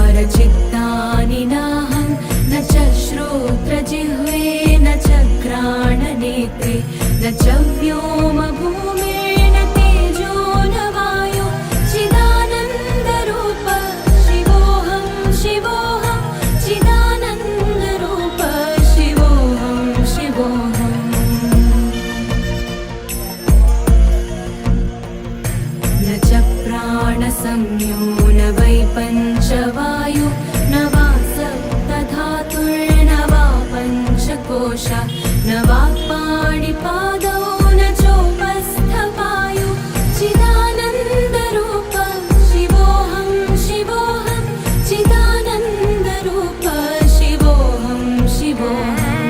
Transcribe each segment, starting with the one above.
नाहङ्कारचित्तानि नाहं न च श्रोत्रजिह्वे न च घ्राणनेत्रे न च व्योमभूमिर्न तेजो न वायो चिदानन्दरूप शिवोऽहं शिवोऽहं चिदानन्दरूप शिवोऽहं शिवोऽहम् न च प्राणसंज्ञो न वै पञ्चवायु न वा सप्तधातुर्न वा पञ्चकोशा न वा पाणिपादौ न चोपस्थपायु चिदानन्दरूप शिवोऽहं शिवोऽहं चिदानन्दरूप शिवोऽहं शिवोऽहम्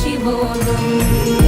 शिवोऽहं